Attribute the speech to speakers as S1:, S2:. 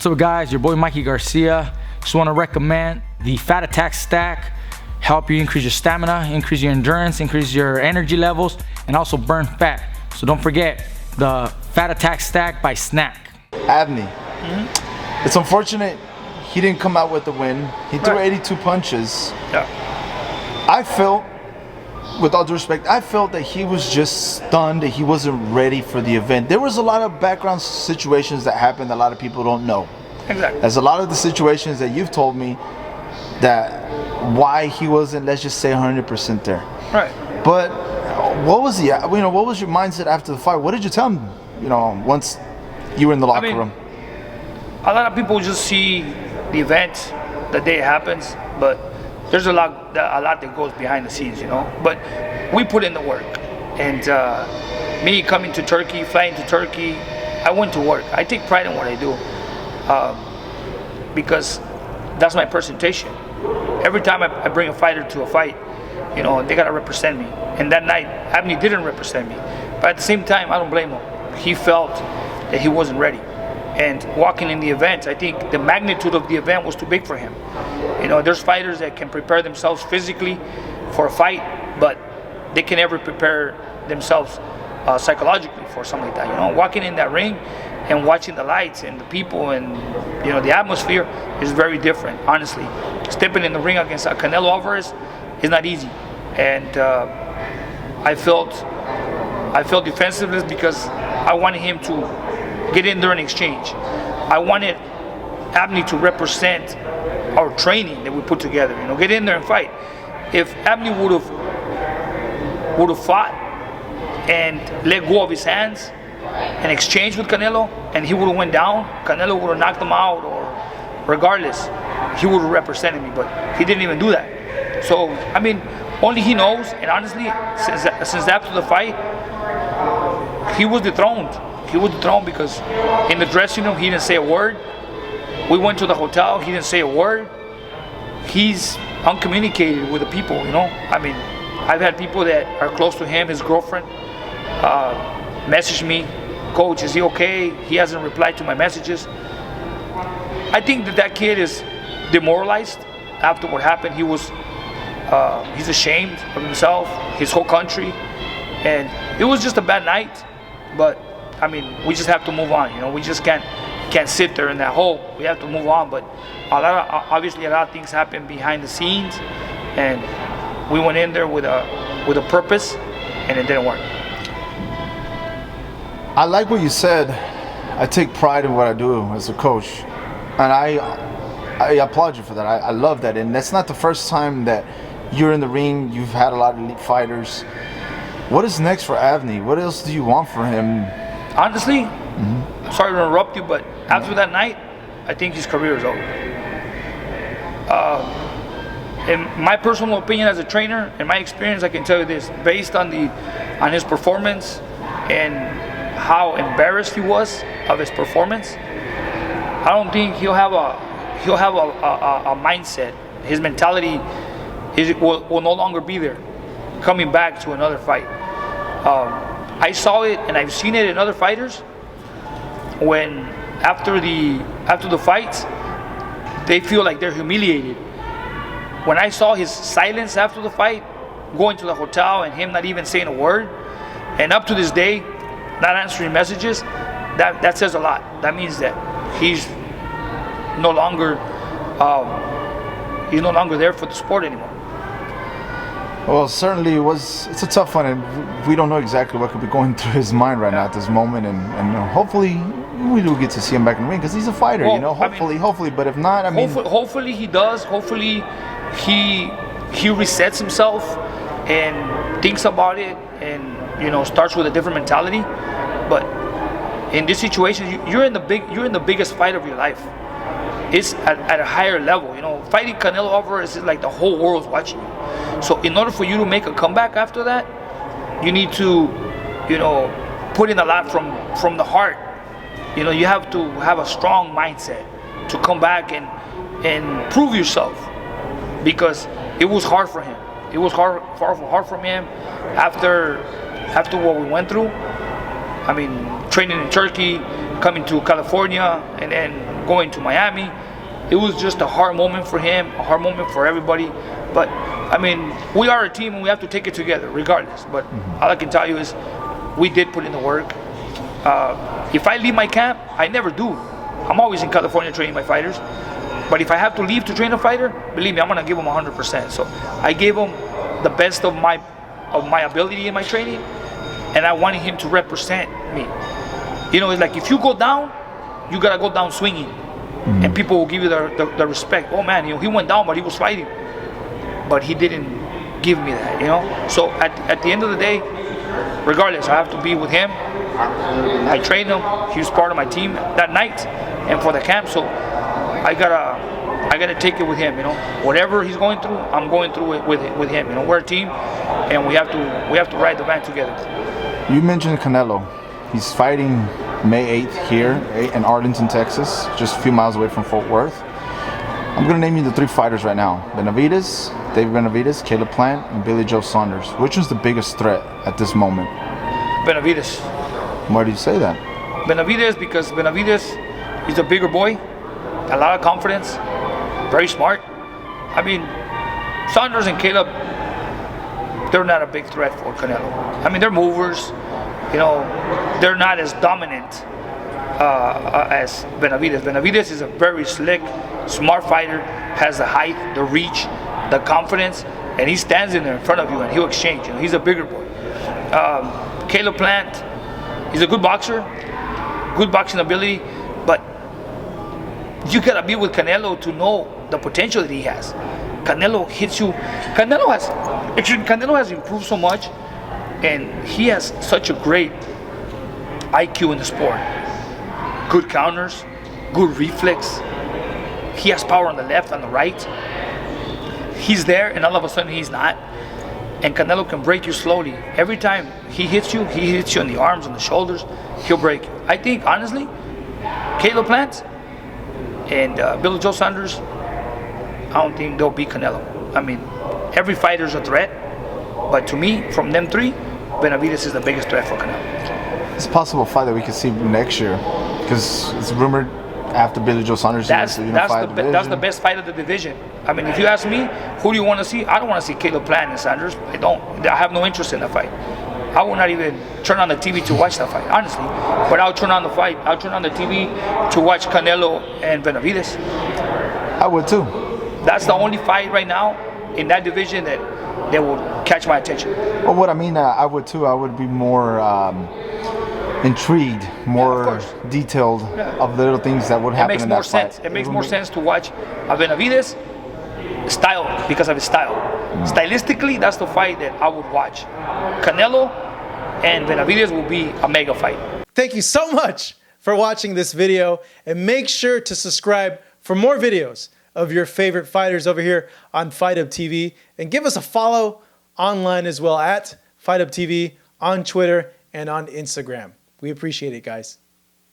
S1: What's up, guys? Your boy Mikey Garcia. Just want to recommend the Fat Attack Stack. Help you increase your stamina, increase your endurance, increase your energy levels, and also burn fat. So don't forget the Fat Attack Stack by Snack.
S2: Avni. It's unfortunate he didn't come out with the win. He threw 82 punches.
S3: Yeah.
S2: I felt, with all due respect, I felt that he was just stunned, that he wasn't ready for the event. There was a lot of background situations that happened that a lot of people don't know.
S3: Exactly.
S2: There's a lot of the situations that you've told me that why he wasn't, let's just say, 100% there.
S3: Right.
S2: But what was what was your mindset after the fight? What did you tell him, once you were in the locker room?
S3: A lot of people just see the event, the day it happens, but there's a lot that goes behind the scenes, But we put in the work, and me coming to Turkey, flying to Turkey, I went to work. I take pride in what I do because that's my presentation. Every time I bring a fighter to a fight, they gotta represent me. And that night, Avni didn't represent me, but at the same time, I don't blame him. He felt that he wasn't ready. And walking in the event, I think the magnitude of the event was too big for him. There's fighters that can prepare themselves physically for a fight, but they can never prepare themselves psychologically for something like that. Walking in that ring and watching the lights and the people and the atmosphere is very different. Honestly, stepping in the ring against Canelo Alvarez is not easy, and I felt defensiveness because I wanted him to get in there and exchange. I wanted Avni to represent our training that we put together. Get in there and fight. If Avni would have fought and let go of his hands and exchanged with Canelo, and he would have went down, Canelo would have knocked him out, or regardless, he would have represented me. But he didn't even do that. So only he knows. And honestly, since after the fight, he was dethroned. He was dethroned because in the dressing room, he didn't say a word. We went to the hotel, he didn't say a word. He's uncommunicated with the people, I've had people that are close to him, his girlfriend, message me, "Coach, is he okay?" He hasn't replied to my messages. I think that kid is demoralized after what happened. He's ashamed of himself, his whole country, and it was just a bad night. But we just have to move on. We just can't sit there in that hole. We have to move on. But obviously a lot of things happen behind the scenes, and we went in there with a purpose, and it didn't work.
S2: I like what you said. I take pride in what I do as a coach, and I applaud you for that. I love that, and that's not the first time that you're in the ring. You've had a lot of elite fighters. What is next for Avni? What else do you want for him?
S3: Honestly, sorry to interrupt you, but after that night, I think his career is over. In my personal opinion as a trainer, in my experience, I can tell you this: based on his performance and how embarrassed he was of his performance, I don't think he'll have a mindset. His mentality will no longer be there, coming back to another fight. I saw it, and I've seen it in other fighters. When after the fights, they feel like they're humiliated. When I saw his silence after the fight, going to the hotel and him not even saying a word, and up to this day, not answering messages, that says a lot. That means that he's no longer there for the sport anymore.
S2: Well, certainly it's a tough one, and we don't know exactly what could be going through his mind right now at this moment, and hopefully we do get to see him back in the ring because he's a fighter, hopefully, but if not,
S3: hopefully he does. Hopefully he resets himself and thinks about it, and starts with a different mentality. But in this situation, you're in the biggest fight of your life. It's at a higher level. Fighting Canelo Alvarez is like the whole world's watching you. So in order for you to make a comeback after that, you need to, put in a lot from the heart. You have to have a strong mindset to come back and prove yourself, because it was hard for him. It was hard for him after what we went through. Training in Turkey, coming to California and then going to Miami. It was just a hard moment for him, a hard moment for everybody. But I mean, we are a team and we have to take it together regardless. But all I can tell you is we did put in the work. If I leave my camp, I never do. I'm always in California training my fighters. But if I have to leave to train a fighter, believe me, I'm gonna give him 100%. So I gave him the best of my ability in my training, and I wanted him to represent me. You know, it's like if you go down, you gotta go down swinging, and people will give you the respect. Oh man, you know, he went down, but he was fighting, but he didn't give me that. You know, so at the end of the day, regardless, I have to be with him. I trained him. He was part of my team that night and for the camp. So I gotta take it with him. You know, whatever he's going through, I'm going through it with him. You know, we're a team, and we have to ride the van together.
S2: You mentioned Canelo. He's fighting May 8th here in Arlington, Texas, just a few miles away from Fort Worth. I'm going to name you the 3 fighters right now. Benavidez, David Benavidez, Caleb Plant, and Billy Joe Saunders. Which is the biggest threat at this moment?
S3: Benavidez.
S2: Why do you say that?
S3: Benavidez, because Benavidez, he's a bigger boy, a lot of confidence, very smart. I mean, Saunders and Caleb, they're not a big threat for Canelo. I mean, they're movers. You know, they're not as dominant as Benavidez. Benavidez is a very slick, smart fighter, has the height, the reach, the confidence, and he stands in there in front of you and he'll exchange. You know, he's a bigger boy. Caleb Plant, he's a good boxer, good boxing ability, but you gotta be with Canelo to know the potential that he has. Canelo hits you. Canelo has improved so much, and he has such a great IQ in the sport. Good counters, good reflex. He has power on the left, on the right. He's there, and all of a sudden he's not. And Canelo can break you slowly. Every time he hits you on the arms, on the shoulders, he'll break you. I think, honestly, Caleb Plant and Billy Joe Saunders, I don't think they'll beat Canelo. I mean, every fighter's a threat, but to me, from them 3, Benavidez is the biggest threat for Canelo.
S2: It's a possible fight that we could see next year, because it's rumored after Billy Joe Saunders.
S3: That's the best fight of the division. I mean, if you ask me, who do you want to see? I don't want to see Caleb Plant and Saunders. I have no interest in that fight. I will not even turn on the TV to watch that fight, honestly. But I'll turn on the fight. I'll turn on the TV to watch Canelo and Benavidez.
S2: I would too.
S3: That's the only fight right now in that division that will catch my attention.
S2: Well, what I mean, I would too. I would be more intrigued, more detailed of the little things that would happen in that fight.
S3: It makes more sense to watch a Benavidez style because of his style. Stylistically, that's the fight that I would watch. Canelo and Benavidez will be a mega fight.
S4: Thank you so much for watching this video, and make sure to subscribe for more videos of your favorite fighters over here on Fight Up TV, and give us a follow online as well at Fight Up TV on Twitter and on Instagram. We appreciate it, guys.